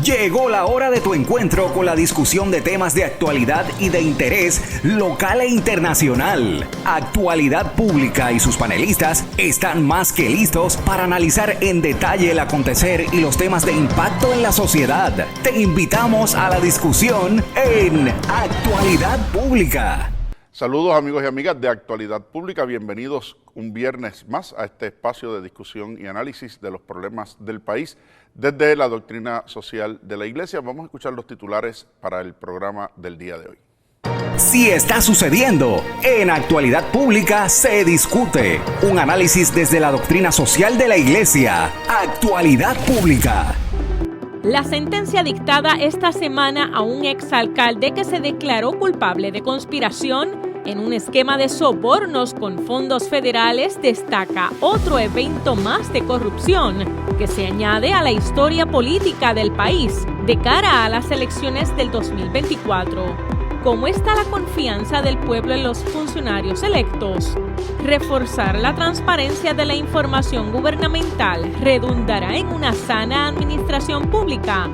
Llegó la hora de tu encuentro con la discusión de temas de actualidad y de interés local e internacional. Actualidad Pública y sus panelistas están más que listos para analizar en detalle el acontecer y los temas de impacto en la sociedad. Te invitamos a la discusión en Actualidad Pública. Saludos amigos y amigas de Actualidad Pública, bienvenidos un viernes más a este espacio de discusión y análisis de los problemas del país desde la doctrina social de la Iglesia. Vamos a escuchar los titulares para el programa del día de hoy. Si está sucediendo, en Actualidad Pública se discute. Un análisis desde la doctrina social de la Iglesia. Actualidad Pública. La sentencia dictada esta semana a un exalcalde que se declaró culpable de conspiración en un esquema de sobornos con fondos federales destaca otro evento más de corrupción que se añade a la historia política del país de cara a las elecciones del 2024. ¿Cómo está la confianza del pueblo en los funcionarios electos? Reforzar la transparencia de la información gubernamental redundará en una sana administración pública.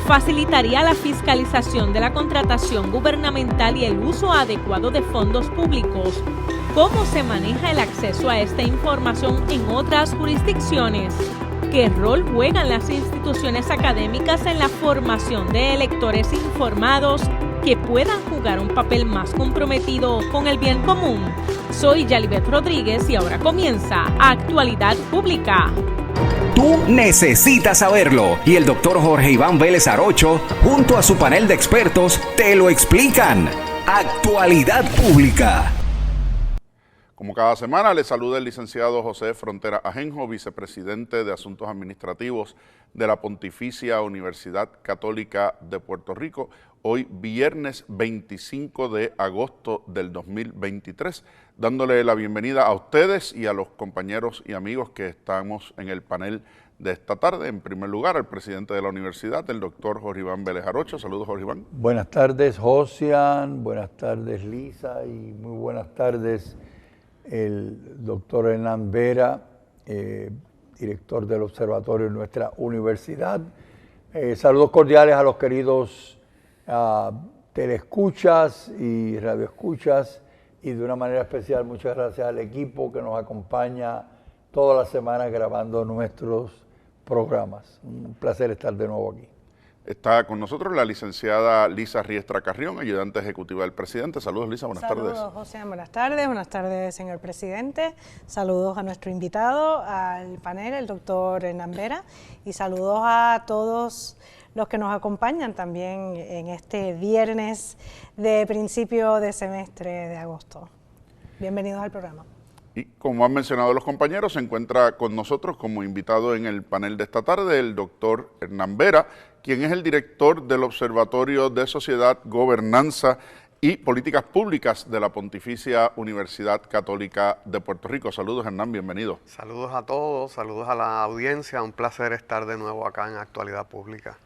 Facilitaría la fiscalización de la contratación gubernamental y el uso adecuado de fondos públicos. ¿Cómo se maneja el acceso a esta información en otras jurisdicciones? ¿Qué rol juegan las instituciones académicas en la formación de electores informados que puedan jugar un papel más comprometido con el bien común? Soy Yalibeth Rodríguez y ahora comienza Actualidad Pública. Tú necesitas saberlo y el doctor Jorge Iván Vélez Arocho, junto a su panel de expertos, te lo explican. Actualidad Pública. Como cada semana, le saluda el licenciado José Frontera Ajenjo, vicepresidente de Asuntos Administrativos de la Pontificia Universidad Católica de Puerto Rico. Hoy, viernes 25 de agosto del 2023, dándole la bienvenida a ustedes y a los compañeros y amigos que estamos en el panel de esta tarde. En primer lugar, al presidente de la universidad, el doctor Jorge Iván Vélez Arocho. Saludos, Jorge Iván. Buenas tardes, Josian. Buenas tardes, Lisa. Y muy buenas tardes, el doctor Hernán Vera, director del observatorio de nuestra universidad. Saludos cordiales a los queridos teleescuchas y radioescuchas, y de una manera especial muchas gracias al equipo que nos acompaña todas las semanas grabando nuestros programas. Un placer estar de nuevo aquí. Está con nosotros la licenciada Lisa Riestra Carrión, ayudante ejecutiva del presidente. Saludos, Lisa, buenas tardes. Saludos, José, buenas tardes, señor presidente. Saludos a nuestro invitado, al panel, el doctor Hernán Vera, y saludos a todos los que nos acompañan también en este viernes de principio de semestre de agosto. Bienvenidos al programa. Y como han mencionado los compañeros, se encuentra con nosotros como invitado en el panel de esta tarde el doctor Hernán Vera, quien es el director del Observatorio de Sociedad, Gobernanza y Políticas Públicas de la Pontificia Universidad Católica de Puerto Rico. Saludos, Hernán, bienvenido. Saludos a todos, saludos a la audiencia, un placer estar de nuevo acá en Actualidad Pública.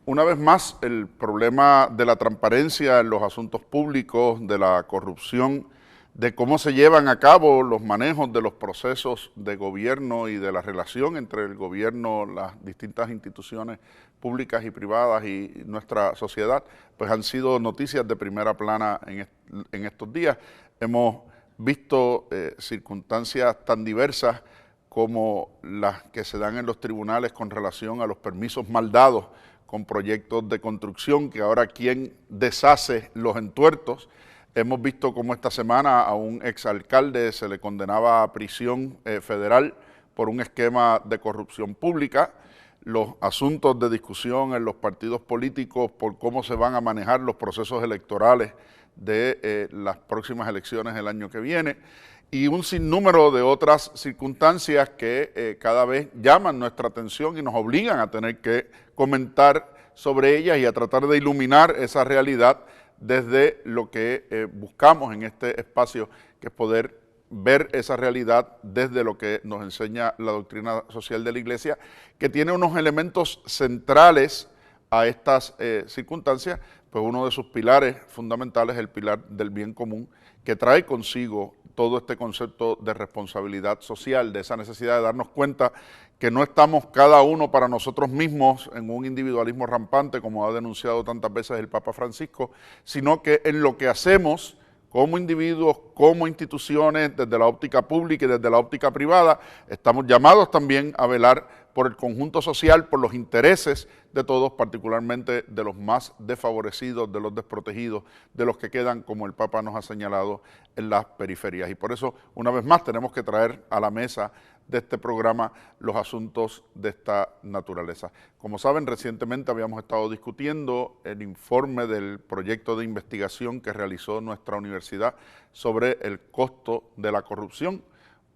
Una vez más, el problema de la transparencia en los asuntos públicos, de la corrupción, de cómo se llevan a cabo los manejos de los procesos de gobierno y de la relación entre el gobierno, las distintas instituciones públicas y privadas y nuestra sociedad, pues han sido noticias de primera plana en estos días. Hemos visto circunstancias tan diversas como las que se dan en los tribunales con relación a los permisos mal dados con proyectos de construcción, que ahora quien deshace los entuertos. Hemos visto cómo esta semana a un exalcalde se le condenaba a prisión federal por un esquema de corrupción pública. Los asuntos de discusión en los partidos políticos por cómo se van a manejar los procesos electorales de las próximas elecciones el año que viene, y un sinnúmero de otras circunstancias que cada vez llaman nuestra atención y nos obligan a tener que comentar sobre ellas y a tratar de iluminar esa realidad desde lo que buscamos en este espacio, que es poder ver esa realidad desde lo que nos enseña la doctrina social de la Iglesia, que tiene unos elementos centrales a estas circunstancias. Pues uno de sus pilares fundamentales es el pilar del bien común, que trae consigo todo este concepto de responsabilidad social, de esa necesidad de darnos cuenta que no estamos cada uno para nosotros mismos en un individualismo rampante, como ha denunciado tantas veces el Papa Francisco, sino que en lo que hacemos como individuos, como instituciones, desde la óptica pública y desde la óptica privada, estamos llamados también a velar por el conjunto social, por los intereses de todos, particularmente de los más desfavorecidos, de los desprotegidos, de los que quedan, como el Papa nos ha señalado, en las periferias. Y por eso, una vez más, tenemos que traer a la mesa de este programa los asuntos de esta naturaleza. Como saben, recientemente habíamos estado discutiendo el informe del proyecto de investigación que realizó nuestra universidad sobre el costo de la corrupción,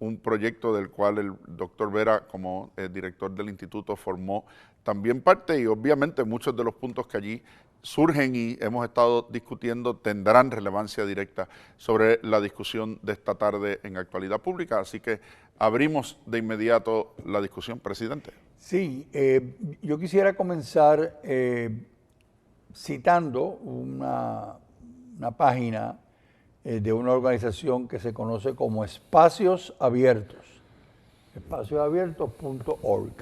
un proyecto del cual el doctor Vera, como director del instituto, formó también parte, y obviamente muchos de los puntos que allí surgen y hemos estado discutiendo tendrán relevancia directa sobre la discusión de esta tarde en Actualidad Pública. Así que abrimos de inmediato la discusión, presidente. Sí, yo quisiera comenzar citando una página de una organización que se conoce como Espacios Abiertos, espaciosabiertos.org.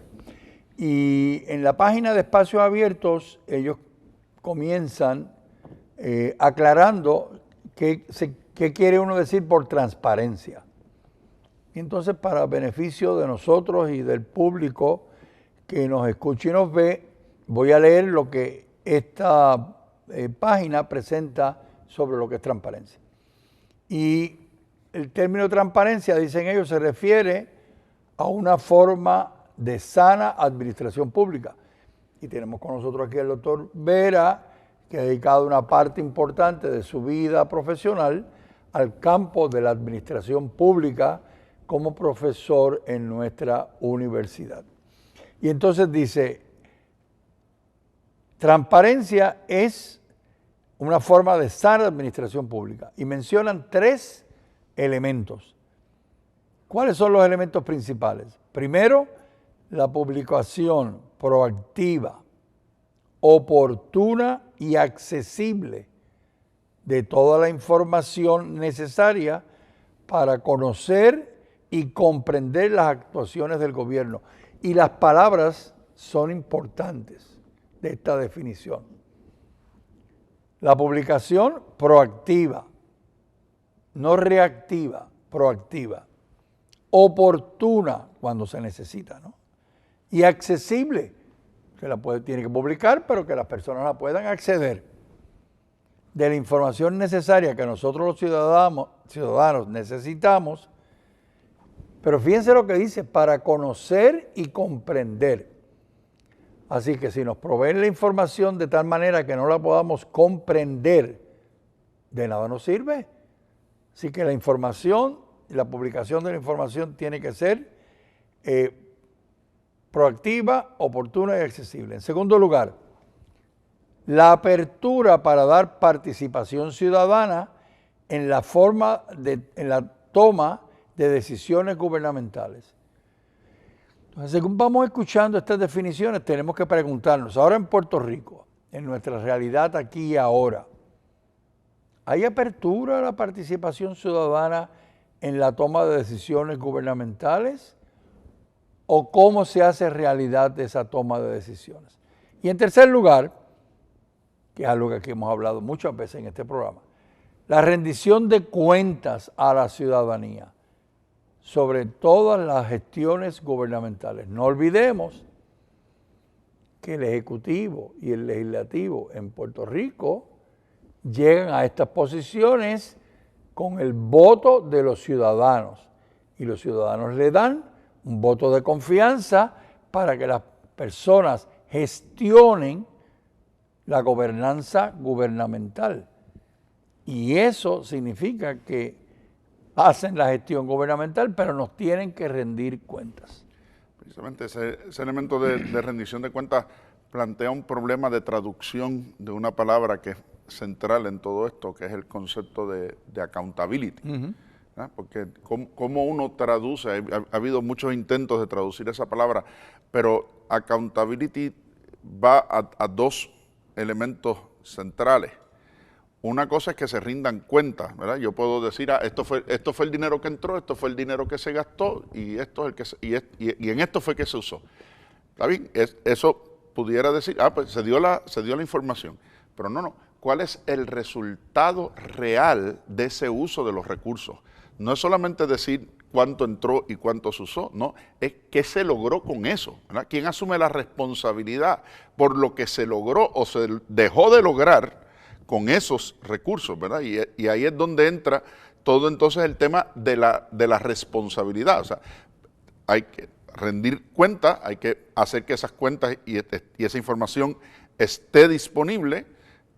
Y en la página de Espacios Abiertos ellos comienzan aclarando qué quiere uno decir por transparencia. Y entonces, para beneficio de nosotros y del público que nos escucha y nos ve, voy a leer lo que esta página presenta sobre lo que es transparencia. Y el término transparencia, dicen ellos, se refiere a una forma de sana administración pública. Y tenemos con nosotros aquí al doctor Vera, que ha dedicado una parte importante de su vida profesional al campo de la administración pública como profesor en nuestra universidad. Y entonces dice, transparencia es una forma de sana administración pública. Y mencionan 3 elementos. ¿Cuáles son los elementos principales? Primero, la publicación proactiva, oportuna y accesible de toda la información necesaria para conocer y comprender las actuaciones del gobierno. Y las palabras son importantes de esta definición. La publicación proactiva, no reactiva, proactiva. Oportuna cuando se necesita, ¿no? Y accesible, que tiene que publicar, pero que las personas la puedan acceder. De la información necesaria que nosotros los ciudadanos necesitamos, pero fíjense lo que dice, para conocer y comprender. Así que si nos proveen la información de tal manera que no la podamos comprender, de nada nos sirve. Así que la información y la publicación de la información tiene que ser proactiva, oportuna y accesible. En segundo lugar, la apertura para dar participación ciudadana en la toma de decisiones gubernamentales. Entonces, según vamos escuchando estas definiciones, tenemos que preguntarnos, ahora en Puerto Rico, en nuestra realidad aquí y ahora, ¿hay apertura a la participación ciudadana en la toma de decisiones gubernamentales? ¿O cómo se hace realidad esa toma de decisiones? Y en tercer lugar, que es algo que aquí hemos hablado muchas veces en este programa, la rendición de cuentas a la ciudadanía sobre todas las gestiones gubernamentales. No olvidemos que el Ejecutivo y el Legislativo en Puerto Rico llegan a estas posiciones con el voto de los ciudadanos. Y los ciudadanos le dan un voto de confianza para que las personas gestionen la gobernanza gubernamental. Y eso significa que hacen la gestión gubernamental, pero nos tienen que rendir cuentas. Precisamente ese elemento de rendición de cuentas plantea un problema de traducción de una palabra que es central en todo esto, que es el concepto de accountability. Uh-huh. Porque cómo uno traduce, ha habido muchos intentos de traducir esa palabra, pero accountability va a 2 elementos centrales. una cosa es que se rindan cuentas, ¿verdad? Yo puedo decir, esto fue el dinero que entró, esto fue el dinero que se gastó y esto es el que y en esto fue que se usó. ¿Está bien? Eso pudiera decir, pues se dio la información, pero no. ¿Cuál es el resultado real de ese uso de los recursos? No es solamente decir cuánto entró y cuánto se usó, no, es qué se logró con eso, ¿verdad? ¿Quién asume la responsabilidad por lo que se logró o se dejó de lograr con esos recursos, ¿verdad? Y ahí es donde entra todo entonces el tema de la responsabilidad. O sea, hay que rendir cuentas, hay que hacer que esas cuentas y esa información esté disponible,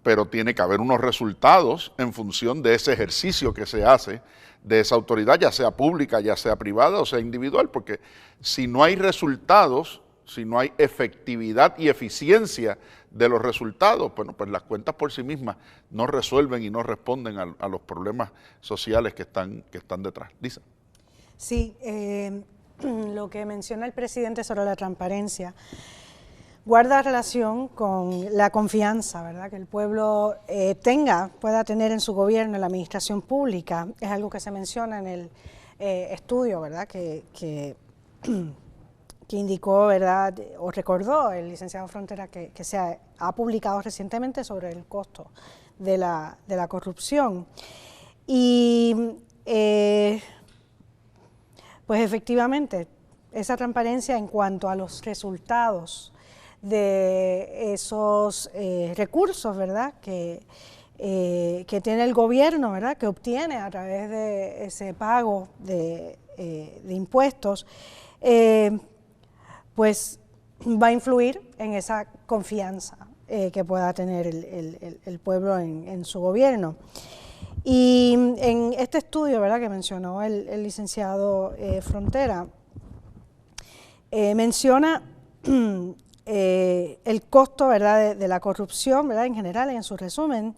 pero tiene que haber unos resultados en función de ese ejercicio que se hace de esa autoridad, ya sea pública, ya sea privada o sea individual, porque si no hay resultados, si no hay efectividad y eficiencia de los resultados, bueno, pues las cuentas por sí mismas no resuelven y no responden a los problemas sociales que están detrás. Lisa. Sí, lo que menciona el presidente sobre la transparencia guarda relación con la confianza, ¿verdad?, que el pueblo pueda tener en su gobierno, en la administración pública. Es algo que se menciona en el estudio, ¿verdad?, que indicó, ¿verdad?, o recordó el licenciado Frontera que se ha publicado recientemente sobre el costo de la corrupción. Y pues efectivamente, esa transparencia en cuanto a los resultados de esos recursos, ¿verdad?, que tiene el gobierno, ¿verdad?, que obtiene a través de ese pago de impuestos, pues va a influir en esa confianza que pueda tener el pueblo en su gobierno. Y en este estudio, ¿verdad?, que mencionó el licenciado Frontera, menciona el costo, ¿verdad?, de la corrupción, ¿verdad?, en general, en su resumen,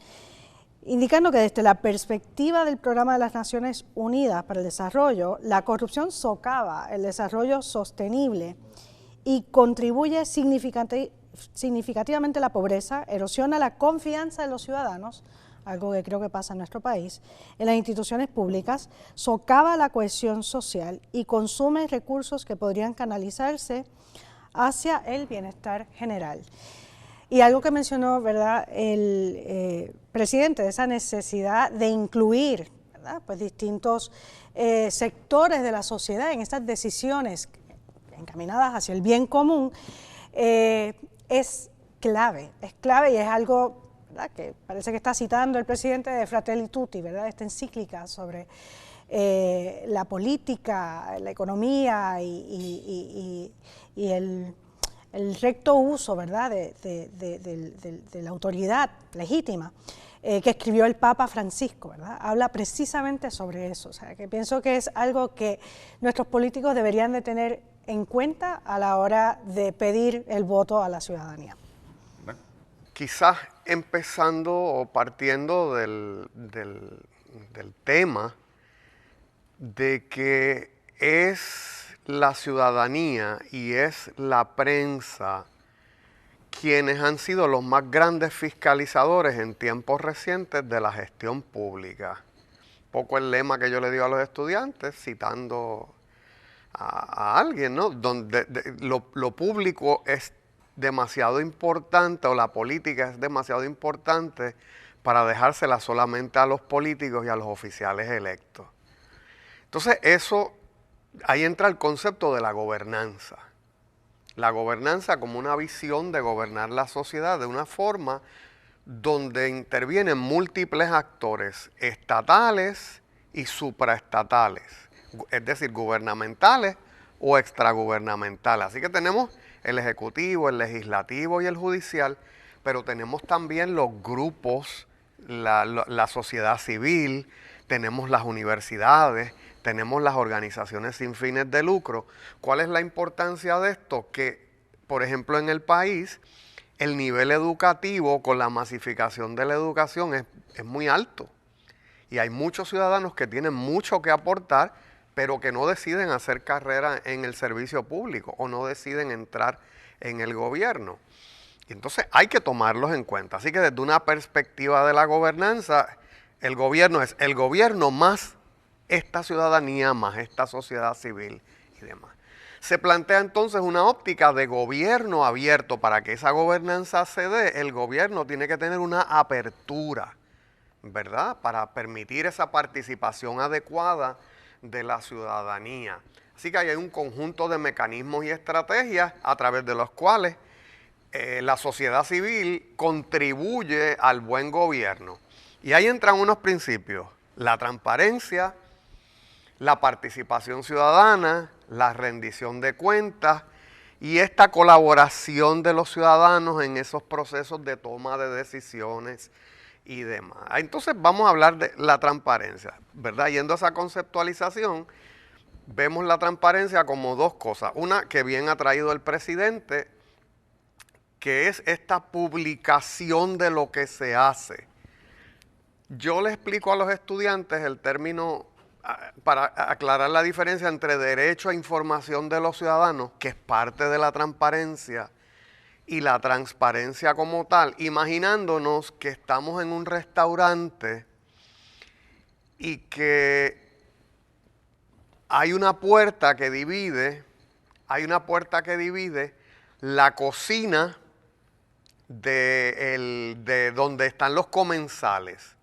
indicando que desde la perspectiva del Programa de las Naciones Unidas para el Desarrollo, la corrupción socava el desarrollo sostenible y contribuye significativamente a la pobreza, erosiona la confianza de los ciudadanos, algo que creo que pasa en nuestro país, en las instituciones públicas, socava la cohesión social y consume recursos que podrían canalizarse hacia el bienestar general. Y algo que mencionó, ¿verdad?, el presidente, de esa necesidad de incluir, ¿verdad?, pues distintos sectores de la sociedad en estas decisiones encaminadas hacia el bien común, es clave y es algo, ¿verdad?, que parece que está citando el presidente de Fratelli Tutti, ¿verdad?, esta encíclica sobre la política, la economía y el recto uso, ¿verdad?, de la autoridad legítima que escribió el Papa Francisco, ¿verdad?, habla precisamente sobre eso. O sea, que pienso que es algo que nuestros políticos deberían de tener en cuenta a la hora de pedir el voto a la ciudadanía. Quizás empezando o partiendo del tema de que es la ciudadanía y es la prensa quienes han sido los más grandes fiscalizadores en tiempos recientes de la gestión pública. Un poco el lema que yo le digo a los estudiantes, citando a alguien, ¿no?, donde lo público es demasiado importante, o la política es demasiado importante para dejársela solamente a los políticos y a los oficiales electos. Entonces ahí entra el concepto de la gobernanza. La gobernanza como una visión de gobernar la sociedad de una forma donde intervienen múltiples actores estatales y supraestatales, es decir, gubernamentales o extragubernamentales. Así que tenemos el ejecutivo, el legislativo y el judicial, pero tenemos también los grupos, la sociedad civil, tenemos las universidades, tenemos las organizaciones sin fines de lucro. ¿Cuál es la importancia de esto? Que, por ejemplo, en el país, el nivel educativo con la masificación de la educación es muy alto. Y hay muchos ciudadanos que tienen mucho que aportar, pero que no deciden hacer carrera en el servicio público o no deciden entrar en el gobierno. Y entonces hay que tomarlos en cuenta. Así que desde una perspectiva de la gobernanza, el gobierno es el gobierno más esta ciudadanía, más esta sociedad civil y demás. Se plantea entonces una óptica de gobierno abierto. Para que esa gobernanza se dé, el gobierno tiene que tener una apertura, ¿verdad? Para permitir esa participación adecuada de la ciudadanía. Así que hay un conjunto de mecanismos y estrategias a través de los cuales la sociedad civil contribuye al buen gobierno. Y ahí entran unos principios: la transparencia, la participación ciudadana, la rendición de cuentas y esta colaboración de los ciudadanos en esos procesos de toma de decisiones y demás. Entonces vamos a hablar de la transparencia, ¿verdad? Yendo a esa conceptualización, vemos la transparencia como dos cosas. Una que bien ha traído el presidente, que es esta publicación de lo que se hace. Yo le explico a los estudiantes el término, para aclarar la diferencia entre derecho a información de los ciudadanos, que es parte de la transparencia, y la transparencia como tal, imaginándonos que estamos en un restaurante y que hay una puerta que divide la cocina de donde están los comensales.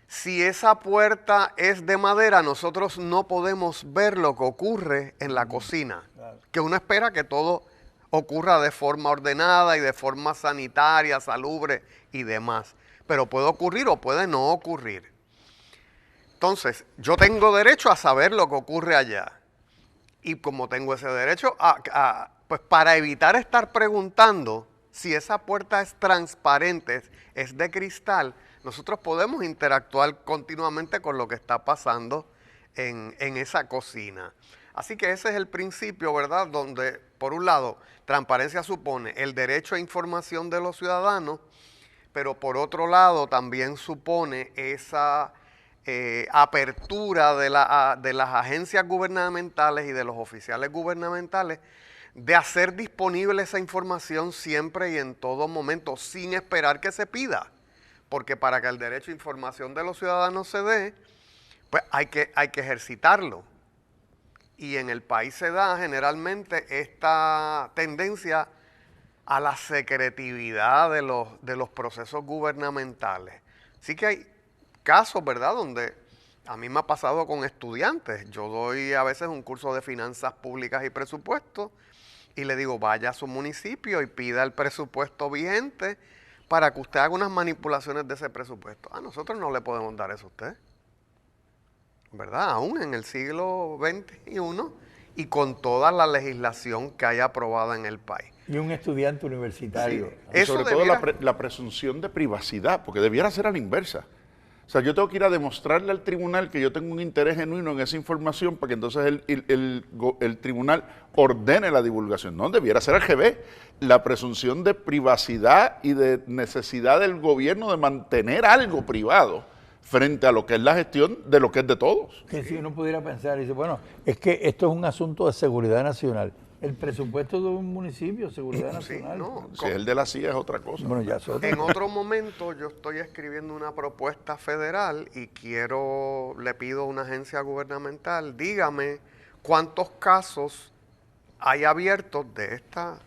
Si esa puerta es de madera, nosotros no podemos ver lo que ocurre en la cocina, que uno espera que todo ocurra de forma ordenada y de forma sanitaria, salubre y demás. Pero puede ocurrir o puede no ocurrir. Entonces, yo tengo derecho a saber lo que ocurre allá. Y como tengo ese derecho, pues para evitar estar preguntando si esa puerta es transparente, es de cristal, nosotros podemos interactuar continuamente con lo que está pasando en esa cocina. Así que ese es el principio, ¿verdad? Donde, por un lado, transparencia supone el derecho a información de los ciudadanos, pero por otro lado también supone esa apertura de las agencias gubernamentales y de los oficiales gubernamentales de hacer disponible esa información siempre y en todo momento, sin esperar que se pida. Porque para que el derecho a información de los ciudadanos se dé, pues hay que ejercitarlo. Y en el país se da generalmente esta tendencia a la secretividad de los procesos gubernamentales. Así que hay casos, ¿verdad?, donde a mí me ha pasado con estudiantes. Yo doy a veces un curso de finanzas públicas y presupuesto y le digo, vaya a su municipio y pida el presupuesto vigente para que usted haga unas manipulaciones de ese presupuesto. A nosotros no le podemos dar eso a usted, ¿verdad? Aún en el siglo XXI y con toda la legislación que haya aprobada en el país. Y un estudiante universitario. Sí. Y sobre todo la presunción de privacidad, porque debiera ser a la inversa. O sea, yo tengo que ir a demostrarle al tribunal que yo tengo un interés genuino en esa información para que entonces el tribunal ordene la divulgación. No, debiera ser al revés. La presunción de privacidad y de necesidad del gobierno de mantener algo privado frente a lo que es la gestión de lo que es de todos. Que si uno pudiera pensar, dice, bueno, es que esto es un asunto de seguridad nacional. El presupuesto de un municipio, seguridad nacional. No, si es el de la CIA es otra cosa. Bueno, ya es otra. En otro momento yo estoy escribiendo una propuesta federal y le pido a una agencia gubernamental, dígame cuántos casos hay abiertos de esta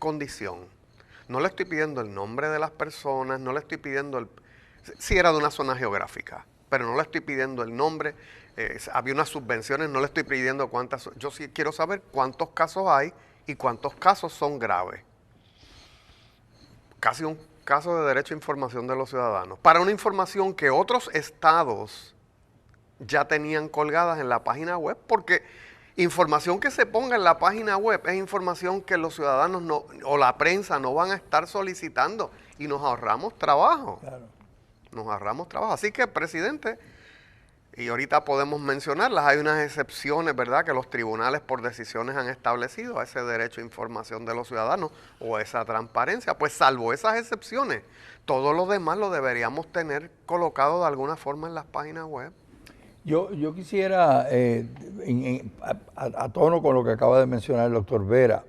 condición. No le estoy pidiendo el nombre de las personas, no le estoy pidiendo si era de una zona geográfica, pero no le estoy pidiendo el nombre. Había unas subvenciones, no le estoy pidiendo cuántas. Yo sí quiero saber cuántos casos hay y cuántos casos son graves. Casi un caso de derecho a información de los ciudadanos. Para una información que otros estados ya tenían colgadas en la página web, porque información que se ponga en la página web es información que los ciudadanos o la prensa no van a estar solicitando y nos ahorramos trabajo. Claro. Nos ahorramos trabajo. Así que, presidente, y ahorita podemos mencionarlas, hay unas excepciones, ¿verdad?, que los tribunales por decisiones han establecido a ese derecho a información de los ciudadanos o esa transparencia. Pues salvo esas excepciones, todo lo demás lo deberíamos tener colocado de alguna forma en las páginas web. Yo quisiera, a tono con lo que acaba de mencionar el doctor Vera,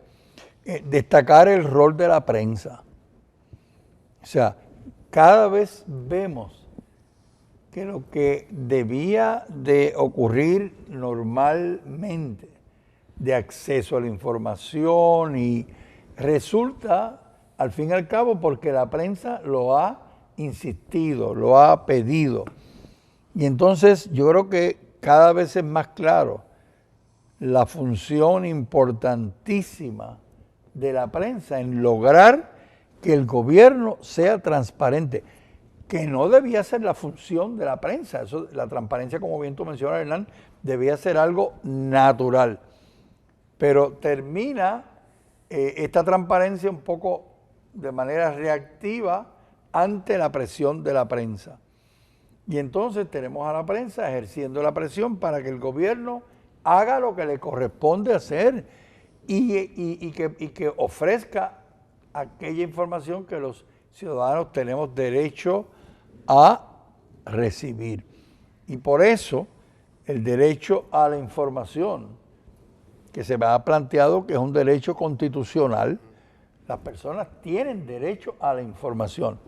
destacar el rol de la prensa. O sea, cada vez vemos que lo que debía de ocurrir normalmente, de acceso a la información, y resulta, al fin y al cabo, porque la prensa lo ha insistido, lo ha pedido. Y entonces yo creo que cada vez es más claro la función importantísima de la prensa en lograr que el gobierno sea transparente, que no debía ser la función de la prensa. Eso, la transparencia, como bien tú mencionas, Hernán, debía ser algo natural. Pero termina esta transparencia un poco de manera reactiva ante la presión de la prensa. Y entonces tenemos a la prensa ejerciendo la presión para que el gobierno haga lo que le corresponde hacer y que ofrezca aquella información que los ciudadanos tenemos derecho a recibir. Y por eso el derecho a la información, que se me ha planteado que es un derecho constitucional, las personas tienen derecho a la información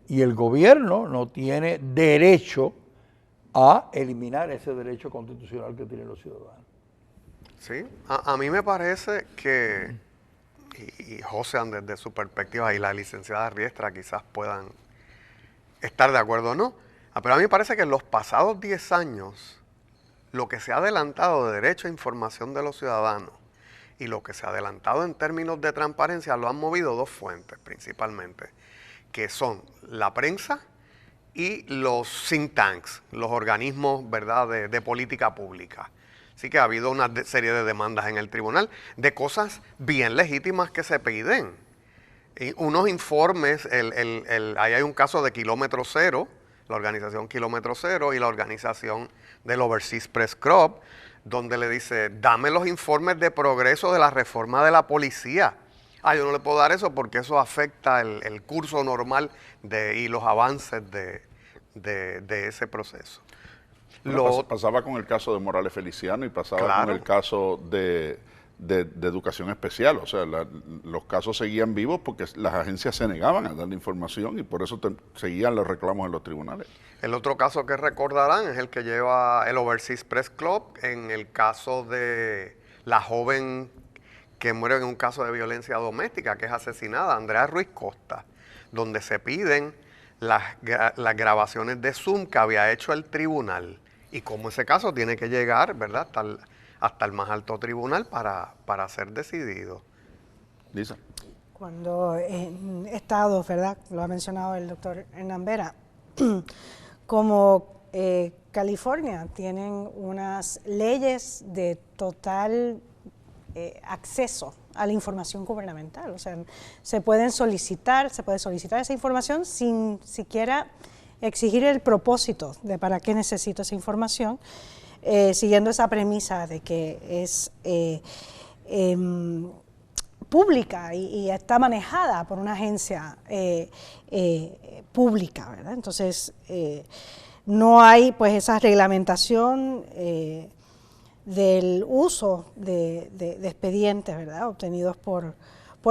y el gobierno no tiene derecho a eliminar ese derecho constitucional que tienen los ciudadanos. Sí, a mí me parece que, y José, desde su perspectiva, y la licenciada Riestra quizás puedan estar de acuerdo o no, pero a mí me parece que en los pasados 10 años, lo que se ha adelantado de derecho a información de los ciudadanos y lo que se ha adelantado en términos de transparencia lo han movido dos fuentes principalmente, que son la prensa y los think tanks, los organismos, ¿verdad?, de política pública. Así que ha habido una serie de demandas en el tribunal de cosas bien legítimas que se piden. Y unos informes, ahí hay un caso de Kilómetro Cero, la organización Kilómetro Cero y la organización del Overseas Press Club, donde le dice, dame los informes de progreso de la reforma de la policía. Yo no le puedo dar eso porque eso afecta el curso normal y los avances de ese proceso. Pasaba con el caso de Morales Feliciano y pasaba con el caso de educación especial. O sea, los casos seguían vivos porque las agencias se negaban a dar la información y por eso seguían los reclamos en los tribunales. El otro caso que recordarán es el que lleva el Overseas Press Club en el caso de la joven que muere en un caso de violencia doméstica, que es asesinada, Andrea Ruiz Costa, donde se piden las grabaciones de Zoom que había hecho el tribunal. Y como ese caso tiene que llegar, ¿verdad?, hasta el más alto tribunal para ser decidido. Lisa. Cuando en estados, ¿verdad?, lo ha mencionado el doctor Hernán Vera, como California, tienen unas leyes de total acceso a la información gubernamental. O sea, se puede solicitar esa información sin siquiera exigir el propósito de para qué necesito esa información, siguiendo esa premisa de que es pública y está manejada por una agencia pública, ¿verdad? Entonces, no hay pues esa reglamentación del uso de expedientes, ¿verdad?, obtenidos por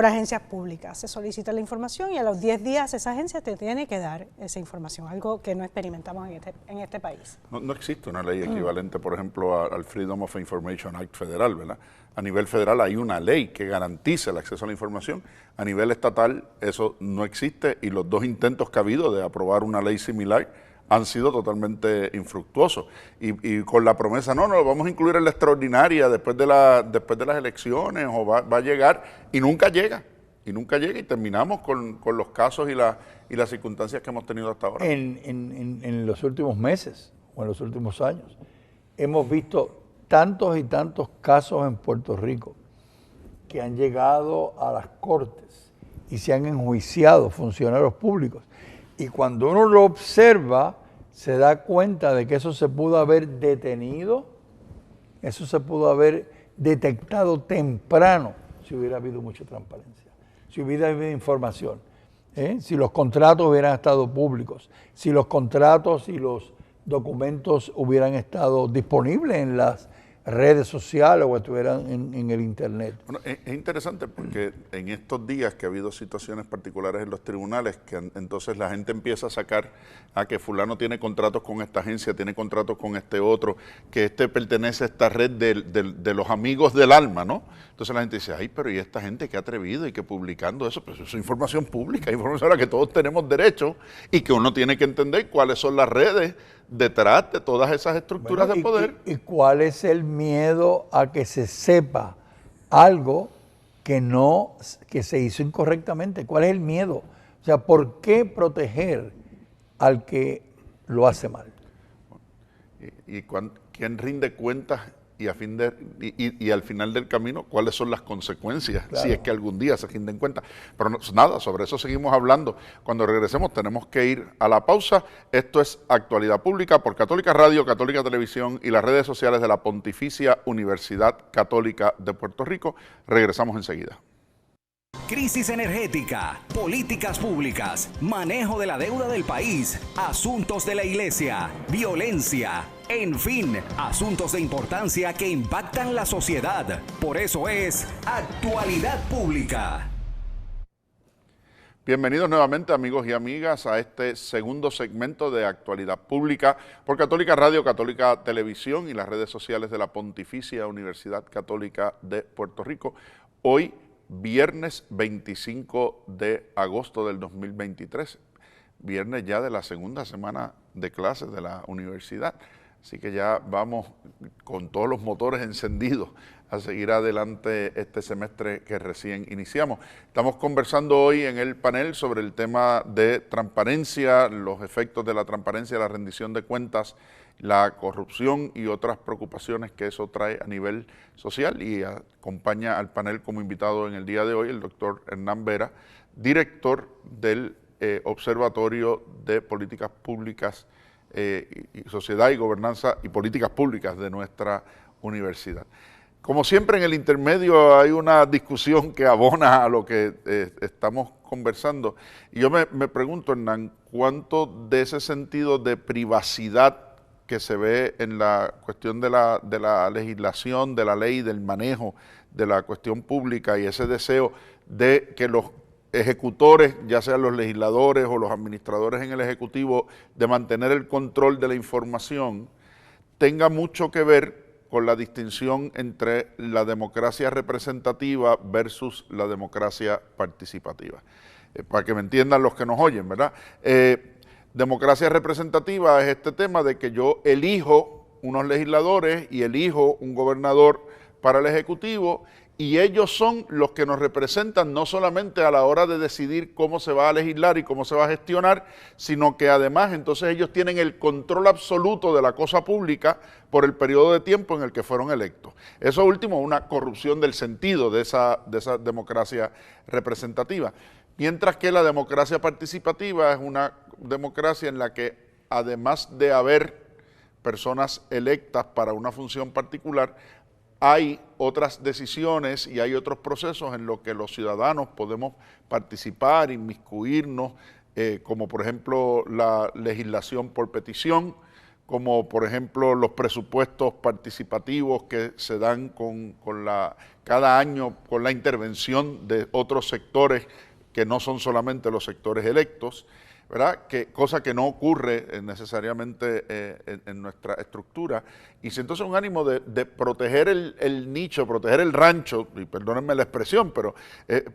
agencias públicas. Se solicita la información y a los 10 días esa agencia te tiene que dar esa información, algo que no experimentamos en este país. No existe una ley equivalente, por ejemplo, al Freedom of Information Act federal, ¿verdad? A nivel federal hay una ley que garantiza el acceso a la información. A nivel estatal eso no existe y los dos intentos que ha habido de aprobar una ley similar han sido totalmente infructuosos. Y con la promesa, no, lo vamos a incluir en la extraordinaria después de las elecciones, o va a llegar, y nunca llega, y terminamos con los casos y las circunstancias que hemos tenido hasta ahora. En los últimos meses, o en los últimos años, hemos visto tantos y tantos casos en Puerto Rico que han llegado a las cortes y se han enjuiciado funcionarios públicos. Y cuando uno lo observa, se da cuenta de que eso se pudo haber detenido, eso se pudo haber detectado temprano si hubiera habido mucha transparencia, si hubiera habido información, si los contratos hubieran estado públicos, si los contratos y los documentos hubieran estado disponibles en las redes sociales o estuvieran en el internet. Bueno, es interesante porque en estos días que ha habido situaciones particulares en los tribunales, que entonces la gente empieza a sacar a que fulano tiene contratos con esta agencia, tiene contratos con este otro, que este pertenece a esta red de los amigos del alma, ¿no? Entonces la gente dice, ay, pero ¿y esta gente que ha atrevido y que publicando eso? Pues eso es información pública, información a la que todos tenemos derecho y que uno tiene que entender cuáles son las redes detrás de todas esas estructuras de poder. ¿Y cuál es el miedo a que se sepa algo que se hizo incorrectamente? ¿Cuál es el miedo? O sea, ¿por qué proteger al que lo hace mal? ¿Quién rinde cuentas y al final del camino cuáles son las consecuencias, claro, si es que algún día se rinden cuentas? Pero no, nada, sobre eso seguimos hablando. Cuando regresemos tenemos que ir a la pausa. Esto es Actualidad Pública por Católica Radio, Católica Televisión y las redes sociales de la Pontificia Universidad Católica de Puerto Rico. Regresamos enseguida. Crisis energética, políticas públicas, manejo de la deuda del país, asuntos de la iglesia, violencia, en fin, asuntos de importancia que impactan la sociedad. Por eso es Actualidad Pública. Bienvenidos nuevamente, amigos y amigas, a este segundo segmento de Actualidad Pública por Católica Radio, Católica Televisión y las redes sociales de la Pontificia Universidad Católica de Puerto Rico. Hoy, viernes 25 de agosto del 2023, viernes ya de la segunda semana de clases de la universidad, así que ya vamos con todos los motores encendidos a seguir adelante este semestre que recién iniciamos. Estamos conversando hoy en el panel sobre el tema de transparencia, los efectos de la transparencia, la rendición de cuentas, la corrupción y otras preocupaciones que eso trae a nivel social, y acompaña al panel como invitado en el día de hoy el doctor Hernán Vera, director del Observatorio de Políticas Públicas y Sociedad y Gobernanza y Políticas Públicas de nuestra universidad. Como siempre, en el intermedio hay una discusión que abona a lo que estamos conversando, y yo me pregunto, Hernán, ¿cuánto de ese sentido de privacidad que se ve en la cuestión de la legislación, de la ley, del manejo de la cuestión pública, y ese deseo de que los ejecutores, ya sean los legisladores o los administradores en el Ejecutivo, de mantener el control de la información, tenga mucho que ver con la distinción entre la democracia representativa versus la democracia participativa? Para que me entiendan los que nos oyen, ¿verdad? Democracia representativa es este tema de que yo elijo unos legisladores y elijo un gobernador para el Ejecutivo, y ellos son los que nos representan no solamente a la hora de decidir cómo se va a legislar y cómo se va a gestionar, sino que además entonces ellos tienen el control absoluto de la cosa pública por el periodo de tiempo en el que fueron electos. Eso último es una corrupción del sentido de esa democracia representativa. Mientras que la democracia participativa es una democracia en la que, además de haber personas electas para una función particular, hay otras decisiones y hay otros procesos en los que los ciudadanos podemos participar, inmiscuirnos, como por ejemplo la legislación por petición, como por ejemplo los presupuestos participativos que se dan cada año con la intervención de otros sectores que no son solamente los sectores electos, ¿verdad? Cosa que no ocurre necesariamente en nuestra estructura. Y si entonces un ánimo de proteger el nicho, proteger el rancho, y perdónenme la expresión, pero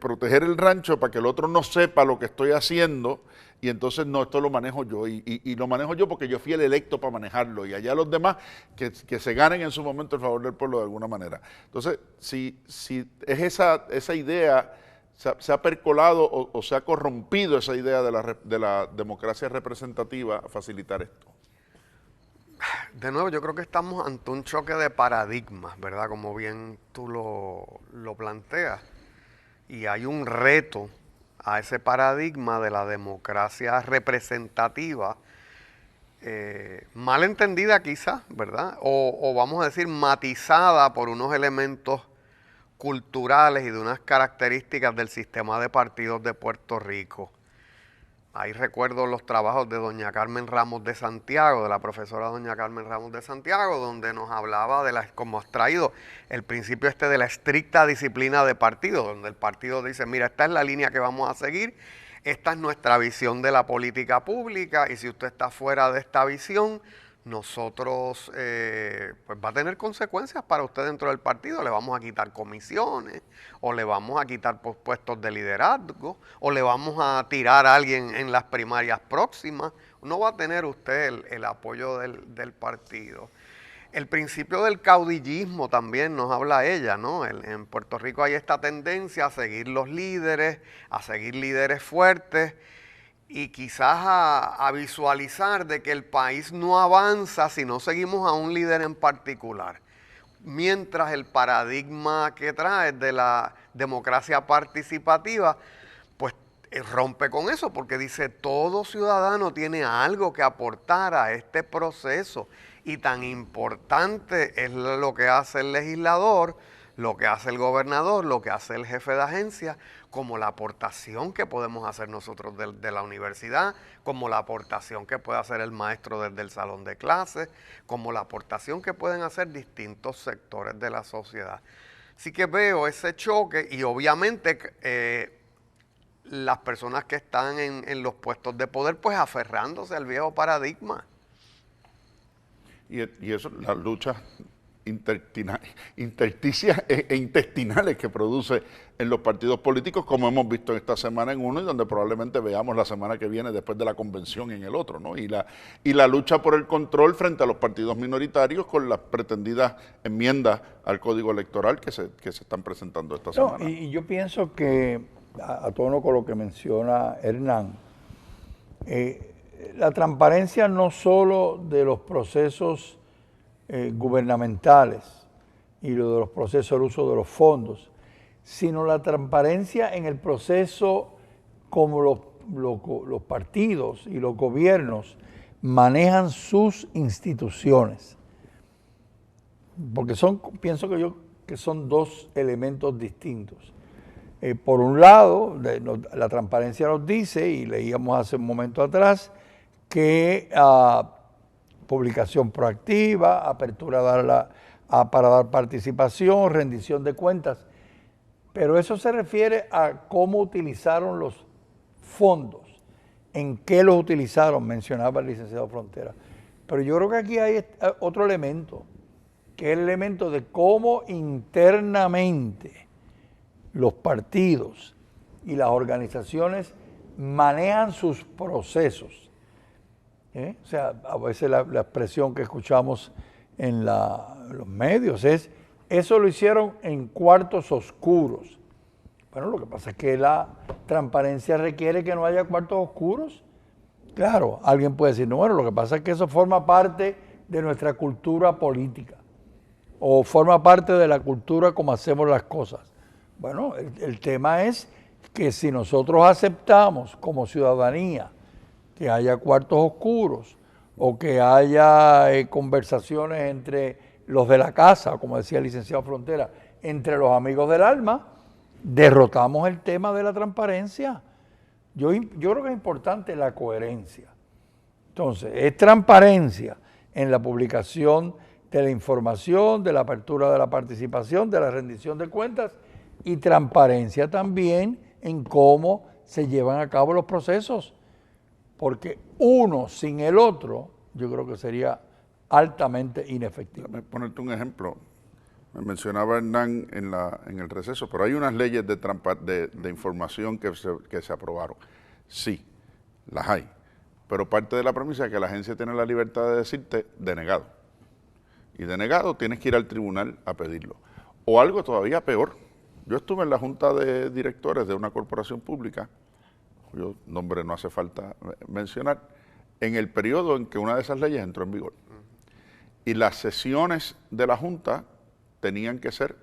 proteger el rancho para que el otro no sepa lo que estoy haciendo, y entonces no, esto lo manejo yo, y lo manejo yo porque yo fui el electo para manejarlo, y allá los demás que se ganen en su momento el favor del pueblo de alguna manera. Entonces, si es esa idea, se ha percolado o se ha corrompido esa idea de la democracia representativa a facilitar esto. De nuevo, yo creo que estamos ante un choque de paradigmas, ¿verdad? Como bien tú lo planteas. Y hay un reto a ese paradigma de la democracia representativa, mal entendida quizás, ¿verdad? O vamos a decir matizada por unos elementos culturales y de unas características del sistema de partidos de Puerto Rico. ahí recuerdo los trabajos de doña Carmen Ramos de Santiago, de la profesora doña Carmen Ramos de Santiago, donde nos hablaba de como has traído el principio de la estricta disciplina de partido, donde el partido dice, mira, esta es la línea que vamos a seguir, esta es nuestra visión de la política pública, y si usted está fuera de esta visión, nosotros, pues va a tener consecuencias para usted dentro del partido. Le vamos a quitar comisiones, o le vamos a quitar puestos de liderazgo, o le vamos a tirar a alguien en las primarias próximas. No va a tener usted el apoyo del partido. El principio del caudillismo también nos habla ella, ¿no? En Puerto Rico hay esta tendencia a seguir los líderes, a seguir líderes fuertes, y quizás a visualizar de que el país no avanza si no seguimos a un líder en particular. Mientras el paradigma que trae de la democracia participativa, pues rompe con eso, porque dice todo ciudadano tiene algo que aportar a este proceso, y tan importante es lo que hace el legislador, lo que hace el gobernador, lo que hace el jefe de agencia, como la aportación que podemos hacer nosotros de la universidad, como la aportación que puede hacer el maestro desde el salón de clases, como la aportación que pueden hacer distintos sectores de la sociedad. Así que veo ese choque, y obviamente las personas que están en los puestos de poder, pues aferrándose al viejo paradigma. Y eso, las luchas intersticias e intestinales que produce en los partidos políticos, como hemos visto esta semana en uno, y donde probablemente veamos la semana que viene después de la convención en el otro, ¿no? Y la lucha por el control frente a los partidos minoritarios con las pretendidas enmiendas al Código Electoral que se están presentando esta semana. Y yo pienso que, a tono con lo que menciona Hernán, la transparencia no solo de los procesos gubernamentales y lo de los procesos del uso de los fondos, sino la transparencia en el proceso como los partidos y los gobiernos manejan sus instituciones. Porque pienso que son dos elementos distintos. Por un lado, la transparencia nos dice, y leíamos hace un momento atrás, que publicación proactiva, apertura para dar participación, rendición de cuentas. Pero eso se refiere a cómo utilizaron los fondos, en qué los utilizaron, mencionaba el licenciado Frontera. Pero yo creo que aquí hay otro elemento, que es el elemento de cómo internamente los partidos y las organizaciones manejan sus procesos. O sea, a veces la expresión que escuchamos en los medios es, eso lo hicieron en cuartos oscuros. Bueno, lo que pasa es que la transparencia requiere que no haya cuartos oscuros. Claro, alguien puede decir, no, bueno, lo que pasa es que eso forma parte de nuestra cultura política, o forma parte de la cultura como hacemos las cosas. Bueno, el tema es que si nosotros aceptamos como ciudadanía que haya cuartos oscuros o que haya conversaciones entre los de la casa, como decía el licenciado Frontera, entre los amigos del alma, derrotamos el tema de la transparencia. Yo creo que es importante la coherencia. Entonces, es transparencia en la publicación de la información, de la apertura de la participación, de la rendición de cuentas, y transparencia también en cómo se llevan a cabo los procesos. Porque uno sin el otro, yo creo que sería altamente inefectivo. Déjame ponerte un ejemplo. Me mencionaba Hernán en el receso, pero hay unas leyes de información que se aprobaron. Sí, las hay. Pero parte de la premisa es que la agencia tiene la libertad de decirte denegado. Y denegado tienes que ir al tribunal a pedirlo. O algo todavía peor. Yo estuve en la junta de directores de una corporación pública, cuyo nombre no hace falta mencionar, en el periodo en que una de esas leyes entró en vigor. Y las sesiones de la junta tenían que ser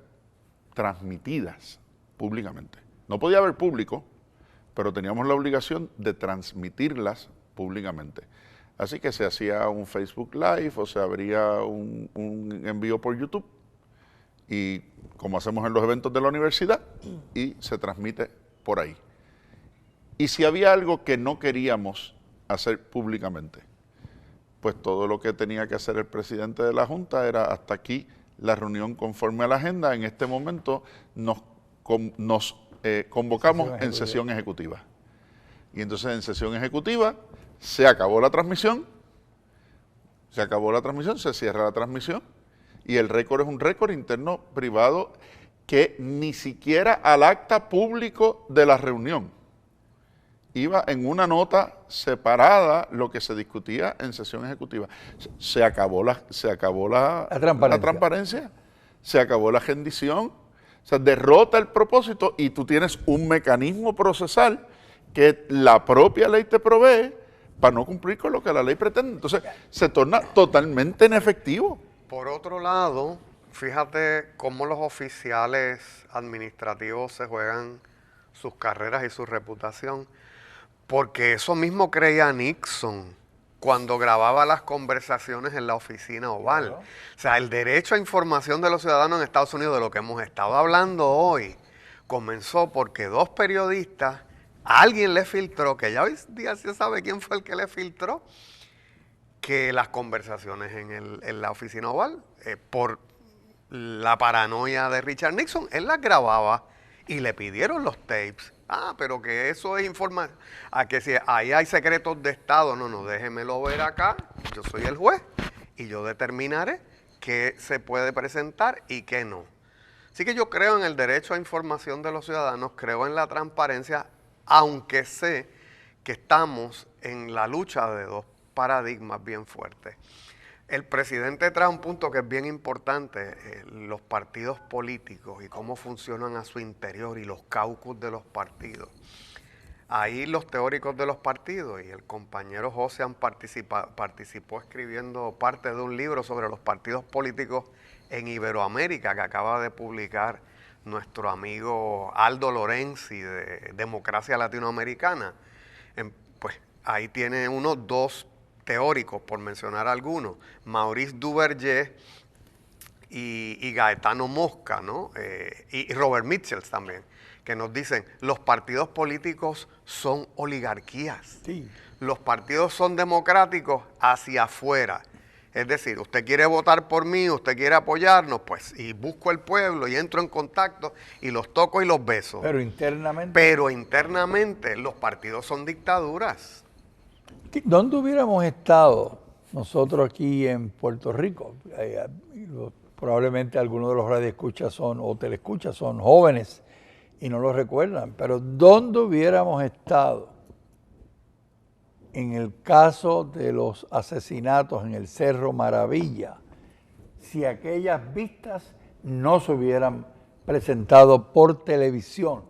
transmitidas públicamente. No podía haber público, pero teníamos la obligación de transmitirlas públicamente. Así que se hacía un Facebook Live o se abría un envío por YouTube, y como hacemos en los eventos de la universidad, y se transmite por ahí. Y si había algo que no queríamos hacer públicamente, pues todo lo que tenía que hacer el presidente de la Junta era hasta aquí la reunión conforme a la agenda. En este momento nos convocamos en sesión ejecutiva. Y entonces en sesión ejecutiva se acabó la transmisión, se cierra la transmisión y el récord es un récord interno privado que ni siquiera al acta público de la reunión iba en una nota separada lo que se discutía en sesión ejecutiva. Se acabó la transparencia, se acabó la rendición, o sea, derrota el propósito y tú tienes un mecanismo procesal que la propia ley te provee para no cumplir con lo que la ley pretende. Entonces, se torna totalmente inefectivo. Por otro lado, fíjate cómo los oficiales administrativos se juegan sus carreras y su reputación, porque eso mismo creía Nixon cuando grababa las conversaciones en la oficina oval. Claro. O sea, el derecho a información de los ciudadanos en Estados Unidos, de lo que hemos estado hablando hoy, comenzó porque dos periodistas, alguien le filtró, que ya hoy día se sabe quién fue el que le filtró, que las conversaciones en la oficina oval, por la paranoia de Richard Nixon, él las grababa y le pidieron los tapes. Ah, pero que eso es información. A que si ahí hay secretos de Estado, no, déjemelo ver acá. Yo soy el juez y yo determinaré qué se puede presentar y qué no. Así que yo creo en el derecho a información de los ciudadanos, creo en la transparencia, aunque sé que estamos en la lucha de dos paradigmas bien fuertes. El presidente trae un punto que es bien importante, los partidos políticos y cómo funcionan a su interior y los caucus de los partidos. Ahí los teóricos de los partidos y el compañero José participó escribiendo parte de un libro sobre los partidos políticos en Iberoamérica que acaba de publicar nuestro amigo Aldo Lorenzi de Democracia Latinoamericana. Pues ahí tiene dos teóricos, por mencionar algunos, Maurice Duverger y Gaetano Mosca, ¿no? Y Robert Mitchell también, que nos dicen, los partidos políticos son oligarquías. Sí. Los partidos son democráticos hacia afuera. Es decir, usted quiere votar por mí, usted quiere apoyarnos, pues, y busco el pueblo y entro en contacto y los toco y los beso. Pero internamente los partidos son dictaduras. ¿Dónde hubiéramos estado nosotros aquí en Puerto Rico? Probablemente algunos de los radioescuchas o telescuchas son jóvenes y no lo recuerdan, pero ¿dónde hubiéramos estado en el caso de los asesinatos en el Cerro Maravilla si aquellas vistas no se hubieran presentado por televisión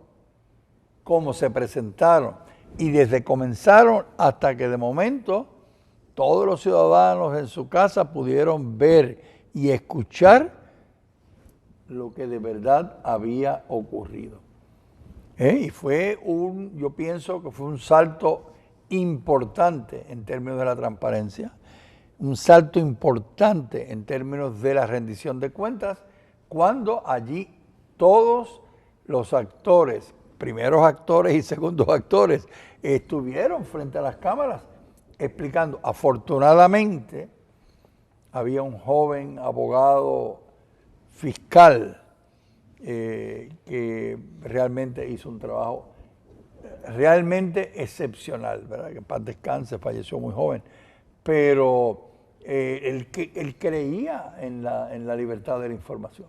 como se presentaron? Y desde comenzaron hasta que de momento todos los ciudadanos en su casa pudieron ver y escuchar lo que de verdad había ocurrido. Y yo pienso que fue un salto importante en términos de la transparencia, un salto importante en términos de la rendición de cuentas, cuando allí todos los actores, primeros actores y segundos actores, estuvieron frente a las cámaras explicando. Afortunadamente, había un joven abogado fiscal que realmente hizo un trabajo realmente excepcional, ¿verdad? Que en paz descanse, falleció muy joven, pero él creía en la libertad de la información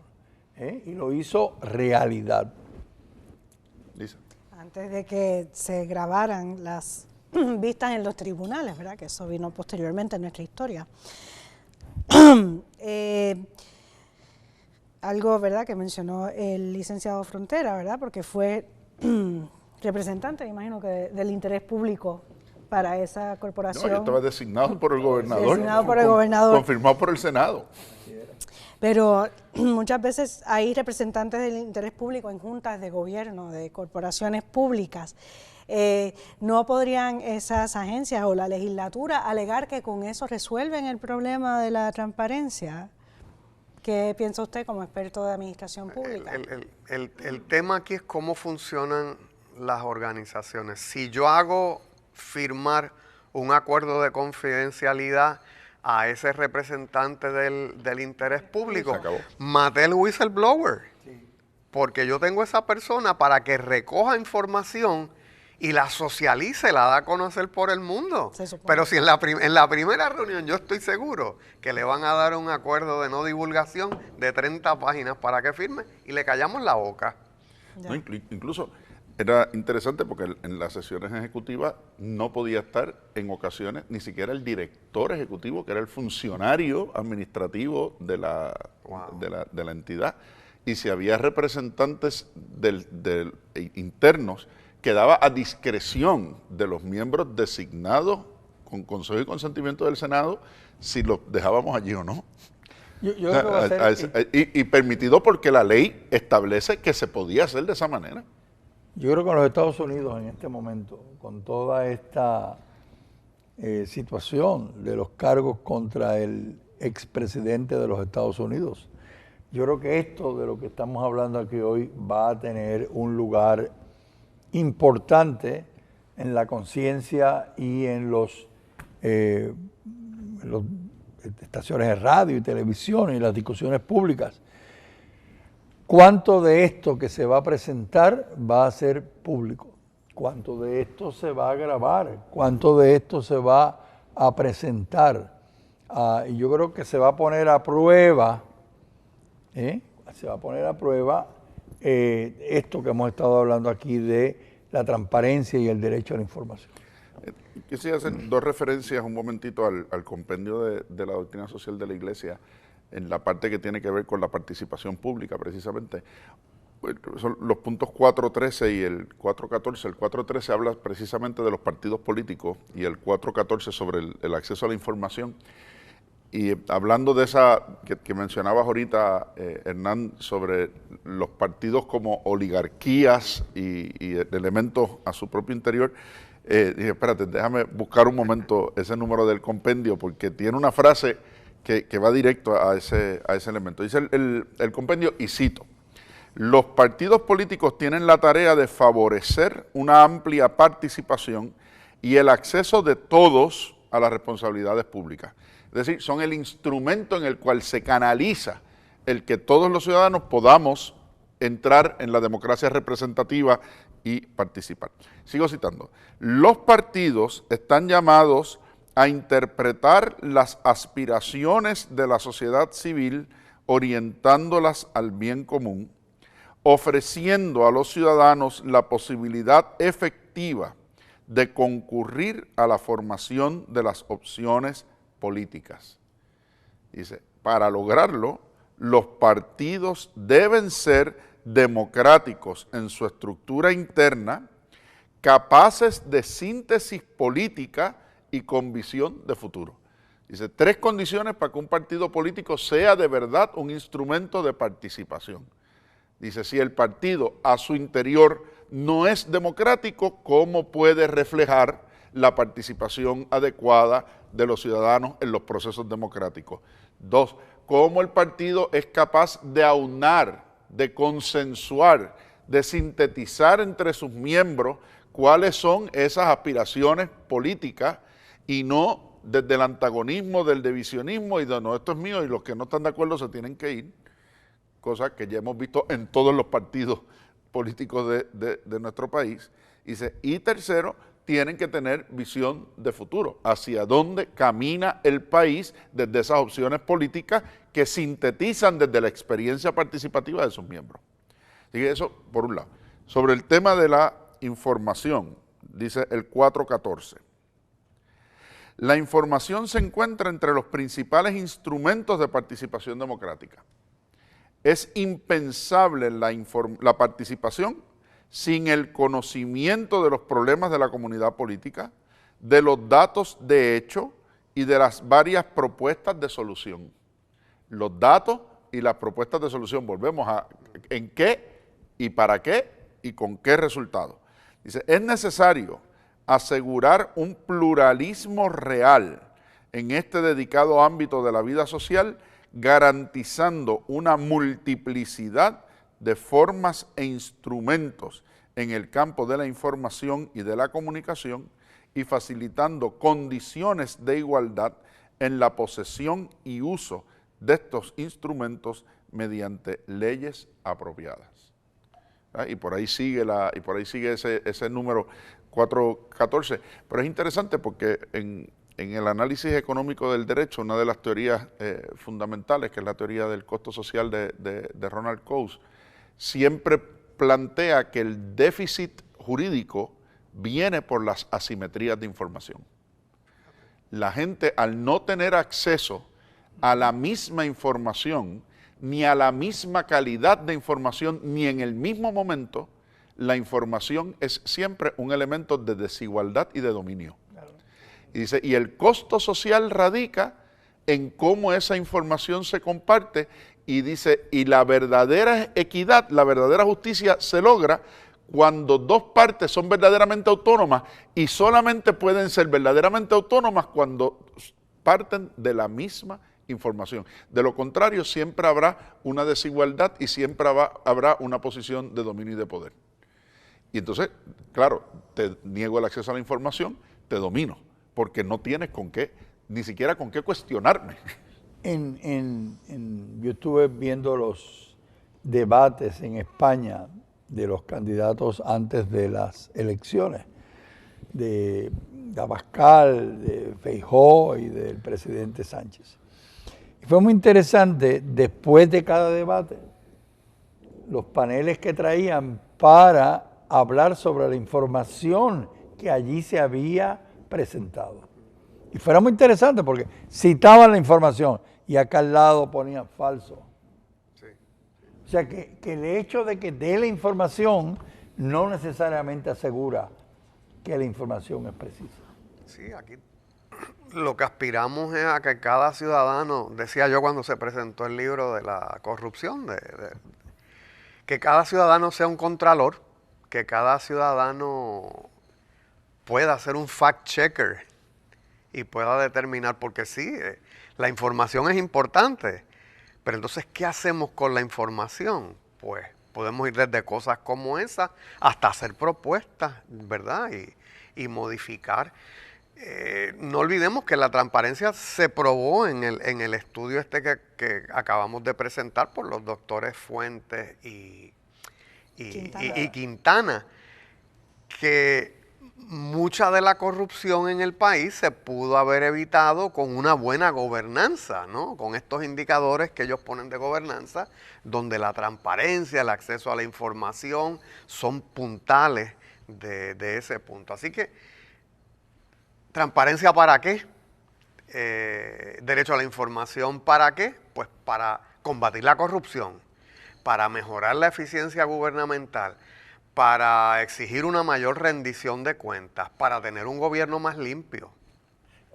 y lo hizo realidad. Lisa. Antes de que se grabaran las vistas en los tribunales, ¿verdad? Que eso vino posteriormente en nuestra historia. Algo, ¿verdad?, que mencionó el licenciado Frontera, ¿verdad?, porque fue representante, imagino que del interés público para esa corporación. No, estaba designado por el gobernador. Designado por el gobernador. Confirmado por el Senado. Pero muchas veces hay representantes del interés público en juntas de gobierno, de corporaciones públicas. ¿No podrían esas agencias o la legislatura alegar que con eso resuelven el problema de la transparencia? ¿Qué piensa usted como experto de administración pública? El tema aquí es cómo funcionan las organizaciones. Si yo hago firmar un acuerdo de confidencialidad a ese representante del interés público, maté el whistleblower. Porque yo tengo esa persona para que recoja información y la socialice, la da a conocer por el mundo. Pero si en la primera reunión yo estoy seguro que le van a dar un acuerdo de no divulgación de 30 páginas para que firme y le callamos la boca. No, incluso era interesante porque en las sesiones ejecutivas no podía estar en ocasiones ni siquiera el director ejecutivo, que era el funcionario administrativo de la entidad. Y si había representantes internos, quedaba a discreción de los miembros designados con consejo y consentimiento del Senado si los dejábamos allí o no. Yo creo que va a ser, y permitido porque la ley establece que se podía hacer de esa manera. Yo creo que en los Estados Unidos en este momento, con toda esta situación de los cargos contra el expresidente de los Estados Unidos, yo creo que esto de lo que estamos hablando aquí hoy va a tener un lugar importante en la conciencia y en los estaciones de radio y televisión y las discusiones públicas. ¿Cuánto de esto que se va a presentar va a ser público? ¿Cuánto de esto se va a grabar? ¿Cuánto de esto se va a presentar? Y yo creo que se va a poner a prueba, esto que hemos estado hablando aquí de la transparencia y el derecho a la información. Quisiera hacer dos referencias un momentito al compendio de la doctrina social de la Iglesia en la parte que tiene que ver con la participación pública, precisamente. Son los puntos 4.13 y el 4.14. El 4.13 habla precisamente de los partidos políticos y el 4.14 sobre el acceso a la información. Y hablando de esa que mencionabas ahorita, Hernán, sobre los partidos como oligarquías y elementos a su propio interior, dije, espérate, déjame buscar un momento ese número del compendio, porque tiene una frase que va directo a ese elemento. Dice el compendio, y cito: los partidos políticos tienen la tarea de favorecer una amplia participación y el acceso de todos a las responsabilidades públicas. Es decir, son el instrumento en el cual se canaliza el que todos los ciudadanos podamos entrar en la democracia representativa y participar. Sigo citando. Los partidos están llamados a interpretar las aspiraciones de la sociedad civil, orientándolas al bien común, ofreciendo a los ciudadanos la posibilidad efectiva de concurrir a la formación de las opciones políticas. Dice, para lograrlo, los partidos deben ser democráticos en su estructura interna, capaces de síntesis política y con visión de futuro. Dice, 3 condiciones para que un partido político sea de verdad un instrumento de participación. Dice, si el partido a su interior no es democrático, ¿cómo puede reflejar la participación adecuada de los ciudadanos en los procesos democráticos? 2, ¿cómo el partido es capaz de aunar, de consensuar, de sintetizar entre sus miembros cuáles son esas aspiraciones políticas y no desde el antagonismo, del divisionismo y de no, esto es mío y los que no están de acuerdo se tienen que ir? Cosa que ya hemos visto en todos los partidos políticos de nuestro país. Y tercero, tienen que tener visión de futuro, hacia dónde camina el país desde esas opciones políticas que sintetizan desde la experiencia participativa de sus miembros. Así que eso, por un lado. Sobre el tema de la información, dice el 4.14. La información se encuentra entre los principales instrumentos de participación democrática. Es impensable la participación sin el conocimiento de los problemas de la comunidad política, de los datos de hecho y de las varias propuestas de solución. Los datos y las propuestas de solución, volvemos a en qué y para qué y con qué resultado. Dice, es necesario asegurar un pluralismo real en este dedicado ámbito de la vida social, garantizando una multiplicidad de formas e instrumentos en el campo de la información y de la comunicación y facilitando condiciones de igualdad en la posesión y uso de estos instrumentos mediante leyes apropiadas. Y por ahí sigue ese número 414. Pero es interesante porque en el análisis económico del derecho, una de las teorías fundamentales, que es la teoría del costo social de Ronald Coase, siempre plantea que el déficit jurídico viene por las asimetrías de información. La gente, al no tener acceso a la misma información, ni a la misma calidad de información, ni en el mismo momento, la información es siempre un elemento de desigualdad y de dominio. Claro. Y dice, y el costo social radica en cómo esa información se comparte, y dice, y la verdadera equidad, la verdadera justicia se logra cuando dos partes son verdaderamente autónomas, y solamente pueden ser verdaderamente autónomas cuando parten de la misma información. De lo contrario, siempre habrá una desigualdad y siempre habrá una posición de dominio y de poder. Y entonces, claro, te niego el acceso a la información, te domino, porque no tienes con qué, ni siquiera con qué cuestionarme. Yo estuve viendo los debates en España de los candidatos antes de las elecciones, de Abascal, de Feijóo y del presidente Sánchez. Y fue muy interesante, después de cada debate, los paneles que traían para hablar sobre la información que allí se había presentado. Y fuera muy interesante porque citaban la información y acá al lado ponían falso. Sí. O sea que el hecho de que dé la información no necesariamente asegura que la información es precisa. Sí, aquí lo que aspiramos es a que cada ciudadano, decía yo cuando se presentó el libro de la corrupción, que cada ciudadano sea un contralor, que cada ciudadano pueda ser un fact-checker y pueda determinar, porque sí, la información es importante, pero entonces, ¿qué hacemos con la información? Pues podemos ir desde cosas como esa hasta hacer propuestas, ¿verdad? Y modificar. No olvidemos que la transparencia se probó en el estudio que acabamos de presentar por los doctores Fuentes y Quintana, que mucha de la corrupción en el país se pudo haber evitado con una buena gobernanza, ¿no? Con estos indicadores que ellos ponen de gobernanza, donde la transparencia, el acceso a la información son puntales de ese punto. Así que, ¿transparencia para qué? Derecho a la información ¿para qué? Pues para combatir la corrupción, para mejorar la eficiencia gubernamental, para exigir una mayor rendición de cuentas, para tener un gobierno más limpio.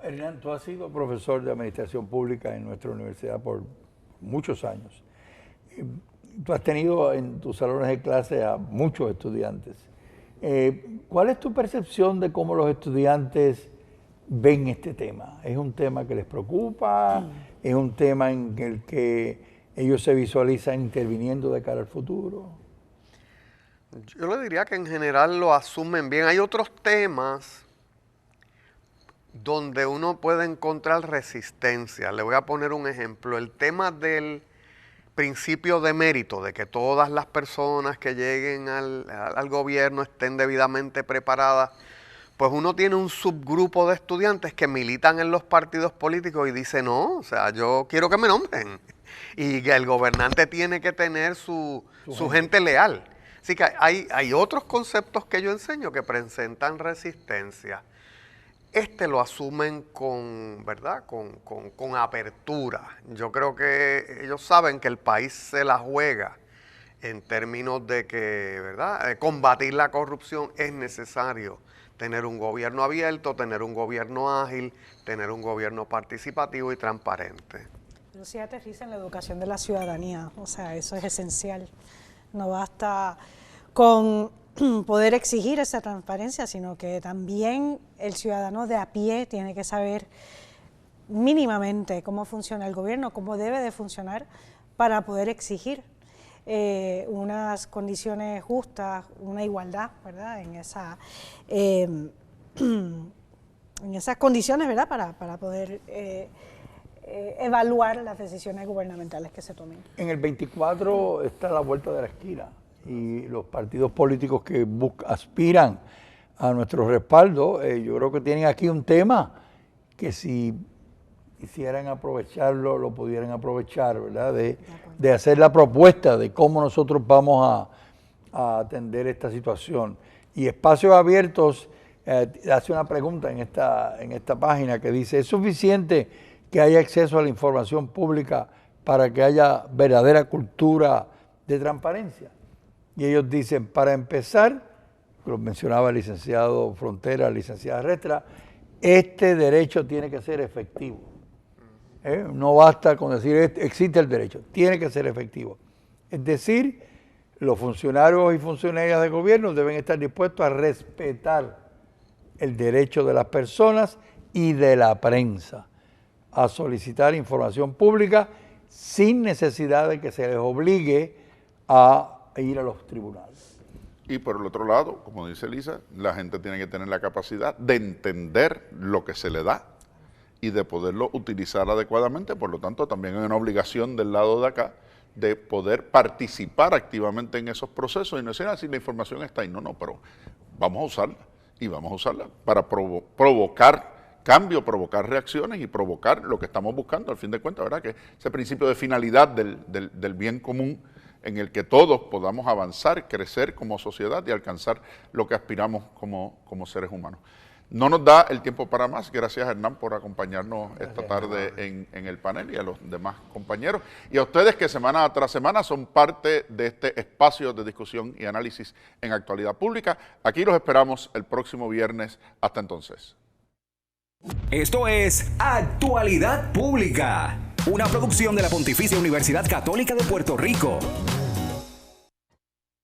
Hernán, tú has sido profesor de administración pública en nuestra universidad por muchos años. Tú has tenido en tus salones de clase a muchos estudiantes. ¿Cuál es tu percepción de cómo los estudiantes ven este tema? ¿Es un tema que les preocupa? ¿Es un tema en el que ellos se visualizan interviniendo de cara al futuro? Yo le diría que en general lo asumen bien. Hay otros temas donde uno puede encontrar resistencia. Le voy a poner un ejemplo. El tema del principio de mérito, de que todas las personas que lleguen al gobierno estén debidamente preparadas. Pues uno tiene un subgrupo de estudiantes que militan en los partidos políticos y dice, no, o sea, yo quiero que me nombren. Y que el gobernante tiene que tener su gente leal. Así que hay otros conceptos que yo enseño que presentan resistencia. Lo asumen con, ¿verdad? Con apertura. Yo creo que ellos saben que el país se la juega en términos de que, ¿verdad? Combatir la corrupción es necesario. Tener un gobierno abierto, tener un gobierno ágil, tener un gobierno participativo y transparente. Pero sí aterriza en la educación de la ciudadanía, o sea, eso es esencial. No basta con poder exigir esa transparencia, sino que también el ciudadano de a pie tiene que saber mínimamente cómo funciona el gobierno, cómo debe de funcionar para poder exigir. unas condiciones justas, una igualdad, ¿verdad? En esas condiciones, ¿verdad? Para poder evaluar las decisiones gubernamentales que se tomen. En el 24 está a la vuelta de la esquina y los partidos políticos que aspiran a nuestro respaldo, yo creo que tienen aquí un tema que si quisieran aprovecharlo, lo pudieran aprovechar, ¿verdad? De hacer la propuesta de cómo nosotros vamos a atender esta situación. Y Espacios Abiertos hace una pregunta en esta página que dice, ¿es suficiente que haya acceso a la información pública para que haya verdadera cultura de transparencia? Y ellos dicen, para empezar, lo mencionaba el licenciado Frontera, la licenciada Restra, este derecho tiene que ser efectivo. No basta con decir existe el derecho, tiene que ser efectivo. Es decir, los funcionarios y funcionarias de gobierno deben estar dispuestos a respetar el derecho de las personas y de la prensa a solicitar información pública sin necesidad de que se les obligue a ir a los tribunales. Y por el otro lado, como dice Lisa, la gente tiene que tener la capacidad de entender lo que se le da y de poderlo utilizar adecuadamente. Por lo tanto, también hay una obligación del lado de acá de poder participar activamente en esos procesos y no decir, si la información está ahí. No, pero vamos a usarla y vamos a usarla para provocar cambio, provocar reacciones y provocar lo que estamos buscando al fin de cuentas, ¿verdad? Que ese principio de finalidad del bien común en el que todos podamos avanzar, crecer como sociedad y alcanzar lo que aspiramos como seres humanos. No nos da el tiempo para más. Gracias, Hernán, por acompañarnos esta tarde en el panel y a los demás compañeros. Y a ustedes que semana tras semana son parte de este espacio de discusión y análisis en Actualidad Pública. Aquí los esperamos el próximo viernes. Hasta entonces. Esto es Actualidad Pública, una producción de la Pontificia Universidad Católica de Puerto Rico.